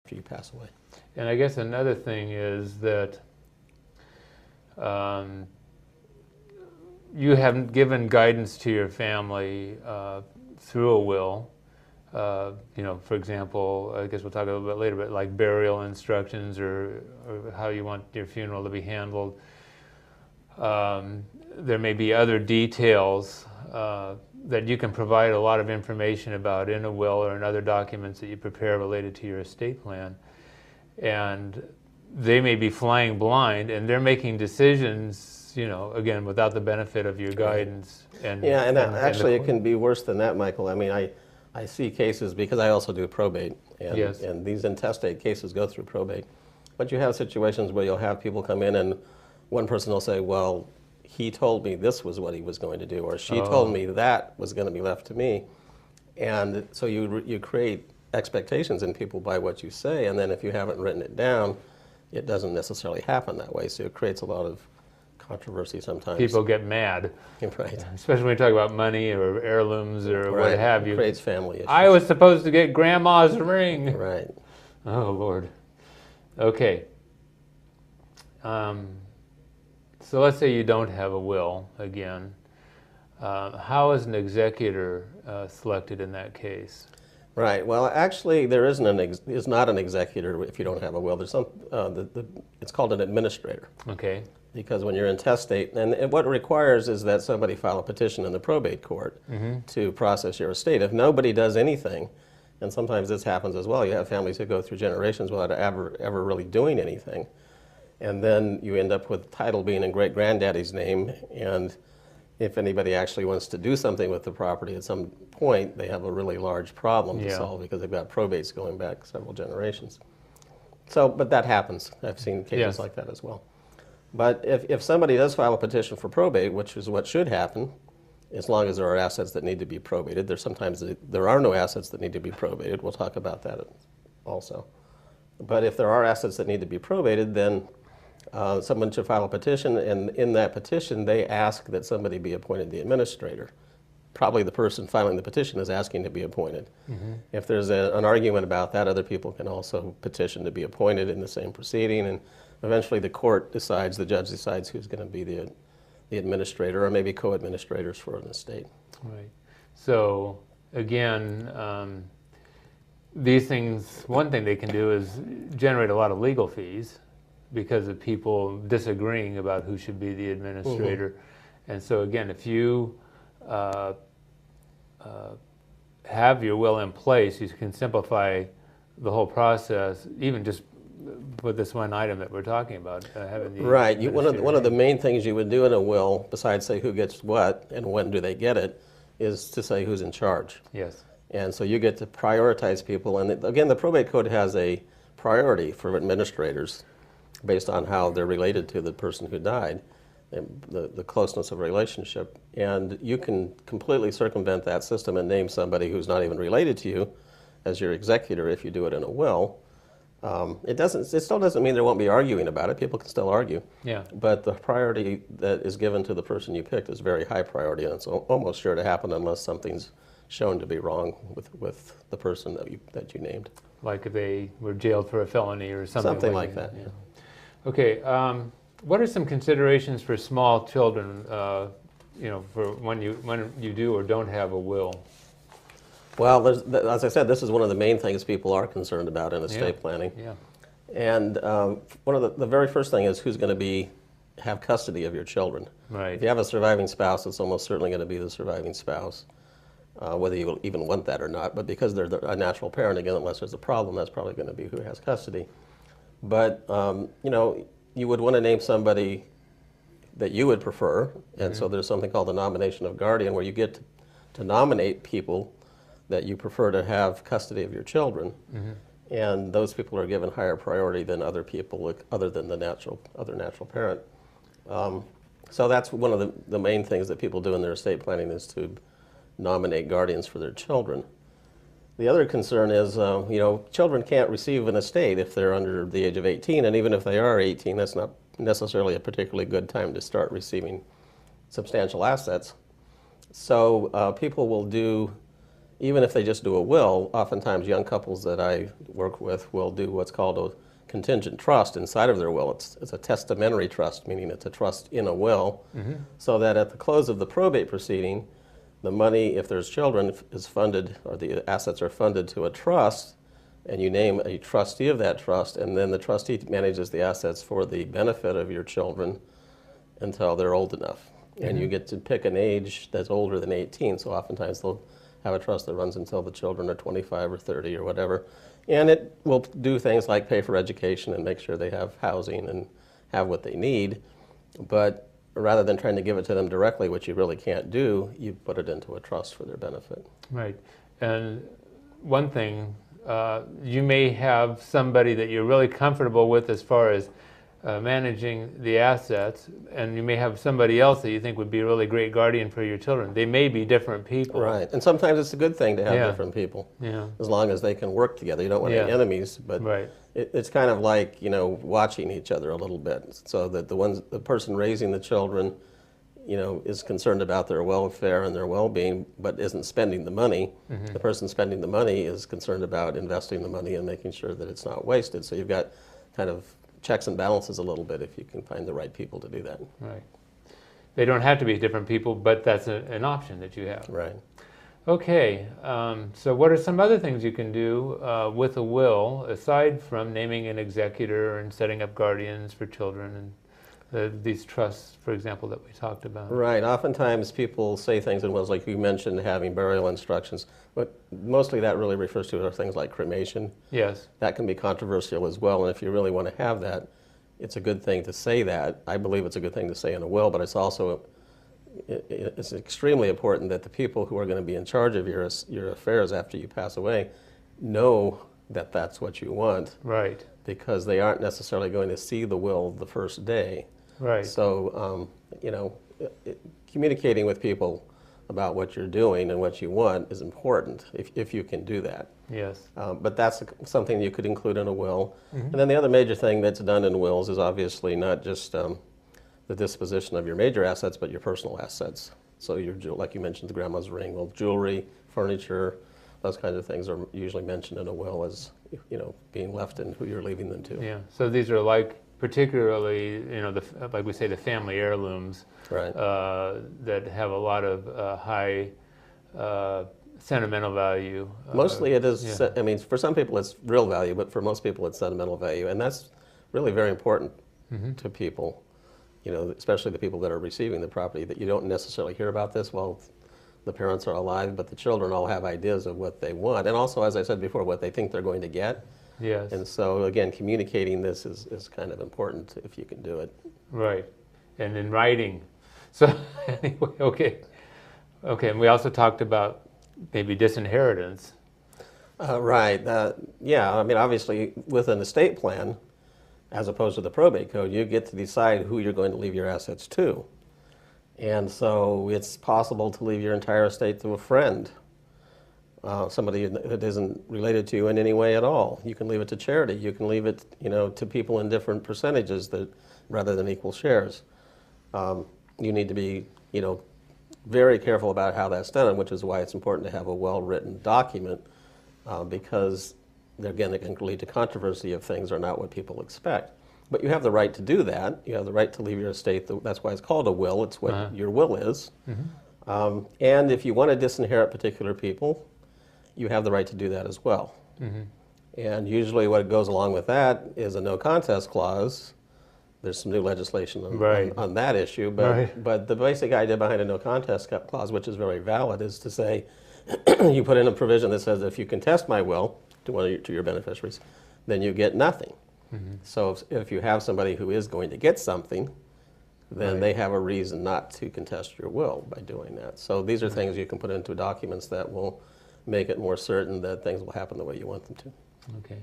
after you pass away. And I guess another thing is that you haven't given guidance to your family through a will. For example, I guess we'll talk a little bit later, but like burial instructions or how you want your funeral to be handled. There may be other details that you can provide a lot of information about in a will or in other documents that you prepare related to your estate plan. And they may be flying blind, and they're making decisions, again, without the benefit of your guidance. And actually it can be worse than that, Michael. I mean, I see cases, because I also do probate, and, yes. and these intestate cases go through probate. But you have situations where you'll have people come in and one person will say, well, he told me this was what he was going to do, or she told me that was going to be left to me. And so you create expectations in people by what you say, and then if you haven't written it down, it doesn't necessarily happen that way. So it creates a lot of controversy sometimes. People get mad. Right. Especially when you talk about money or heirlooms or right. what have you. It creates family issues. I was supposed to get grandma's ring. Right. Oh, Lord. Okay. So let's say you don't have a will again. How is an executor selected in that case? Right. Well, actually, there is not an executor if you don't have a will. There's some. It's called an administrator. Okay. Because when you're intestate, and what it requires is that somebody file a petition in the probate court to process your estate. If nobody does anything, and sometimes this happens as well, you have families who go through generations without ever really doing anything, and then you end up with title being in great-granddaddy's name, and if anybody actually wants to do something with the property at some point, they have a really large problem to solve because they've got probates going back several generations. So, but that happens. I've seen cases like that as well. But if somebody does file a petition for probate, which is what should happen, as long as there are assets that need to be probated, sometimes there are no assets that need to be probated. We'll talk about that also. But if there are assets that need to be probated, then someone should file a petition, and in that petition they ask that somebody be appointed the administrator. Probably the person filing the petition is asking to be appointed. If there's an argument about that, other people can also petition to be appointed in the same proceeding, and eventually the court decides, the judge decides who's going to be the administrator, or maybe co-administrators for an estate. Right. So again, these things, one thing they can do is generate a lot of legal fees because of people disagreeing about who should be the administrator. And so again, if you have your will in place, you can simplify the whole process, even just with this one item that we're talking about. Right. One of the main things you would do in a will, besides say who gets what and when do they get it, is to say who's in charge. Yes. And so you get to prioritize people. And again, the probate code has a priority for administrators based on how they're related to the person who died, and the closeness of relationship. And you can completely circumvent that system and name somebody who's not even related to you as your executor if you do it in a will. It still doesn't mean there won't be arguing about it. People can still argue. Yeah. But the priority that is given to the person you picked is very high priority, and it's almost sure to happen unless something's shown to be wrong with the person that you named. Like if they were jailed for a felony or something. Something like that. Yeah. Okay. What are some considerations for small children? For when you do or don't have a will? Well, as I said, this is one of the main things people are concerned about in estate planning. Yeah. And one of the very first thing is who's going to have custody of your children. Right. If you have a surviving spouse, it's almost certainly going to be the surviving spouse, whether you even want that or not. But because they're a natural parent, again, unless there's a problem, that's probably going to be who has custody. But you would want to name somebody that you would prefer, and so there's something called the nomination of guardian, where you get to nominate people that you prefer to have custody of your children, and those people are given higher priority than other people, other than the other natural parent. So that's one of the main things that people do in their estate planning, is to nominate guardians for their children. The other concern is, children can't receive an estate if they're under the age of 18, and even if they are 18, that's not necessarily a particularly good time to start receiving substantial assets. So people will do even if they just do a will, oftentimes young couples that I work with will do what's called a contingent trust inside of their will. It's a testamentary trust, meaning it's a trust in a will, so that at the close of the probate proceeding, the money, if there's children, is funded, or the assets are funded to a trust, and you name a trustee of that trust, and then the trustee manages the assets for the benefit of your children until they're old enough. And you get to pick an age that's older than 18, so oftentimes they'll have a trust that runs until the children are 25 or 30 or whatever. And it will do things like pay for education and make sure they have housing and have what they need. But rather than trying to give it to them directly, which you really can't do, you put it into a trust for their benefit. Right. And one thing, you may have somebody that you're really comfortable with as far as managing the assets, and you may have somebody else that you think would be a really great guardian for your children. They may be different people. Right, and sometimes it's a good thing to have different people, as long as they can work together. You don't want any enemies, but it's kind of like, you know, watching each other a little bit, so that the person raising the children, you know, is concerned about their welfare and their well-being, but isn't spending the money. The person spending the money is concerned about investing the money and making sure that it's not wasted. So you've got kind of checks and balances a little bit if you can find the right people to do that. Right. They don't have to be different people, but that's an option that you have. Right. Okay, so what are some other things you can do with a will, aside from naming an executor and setting up guardians for children and these trusts, for example, that we talked about? Right. Oftentimes people say things in wills, like you mentioned, having burial instructions, but mostly that really refers to things like cremation. Yes. That can be controversial as well, and if you really want to have that, it's a good thing to say that. I believe it's a good thing to say in a will, but it's also it's extremely important that the people who are going to be in charge of your affairs after you pass away know that that's what you want. Right. Because they aren't necessarily going to see the will the first day. Right. So, you know, communicating with people about what you're doing and what you want is important if you can do that. Yes. But that's something you could include in a will. And then the other major thing that's done in wills is obviously not just the disposition of your major assets, but your personal assets. So like you mentioned, the grandma's ring, well, jewelry, furniture, those kinds of things are usually mentioned in a will as, you know, being left and who you're leaving them to. Yeah. So these are like particularly, you know, like we say, the family heirlooms, right, that have a lot of high sentimental value. Mostly it is, I mean, for some people it's real value, but for most people it's sentimental value. And that's really very important to people, you know, especially the people that are receiving the property, that you don't necessarily hear about this while the parents are alive, but the children all have ideas of what they want. And also, as I said before, what they think they're going to get. Yes. And so, again, communicating this is kind of important if you can do it. Right. And in writing. So, anyway, okay. Okay, and we also talked about maybe disinheritance. Right. Yeah, I mean, obviously, with an estate plan, as opposed to the probate code, you get to decide who you're going to leave your assets to. And so it's possible to leave your entire estate to a friend, somebody that isn't related to you in any way at all. You can leave it to charity. You can leave it, you know, to people in different percentages rather than equal shares. You need to be, you know, very careful about how that's done, which is why it's important to have a well-written document, because, again, it can lead to controversy if things are not what people expect. But you have the right to do that. You have the right to leave your estate. That's why it's called a will. It's what your will is. And if you want to disinherit particular people, you have the right to do that as well. And usually what goes along with that is a no contest clause. There's some new legislation on that issue. But the basic idea behind a no contest clause, which is very valid, is to say you put in a provision that says if you contest my will to your beneficiaries, then you get nothing. So if you have somebody who is going to get something, then they have a reason not to contest your will by doing that. So these are things you can put into documents that will make it more certain that things will happen the way you want them to. Okay.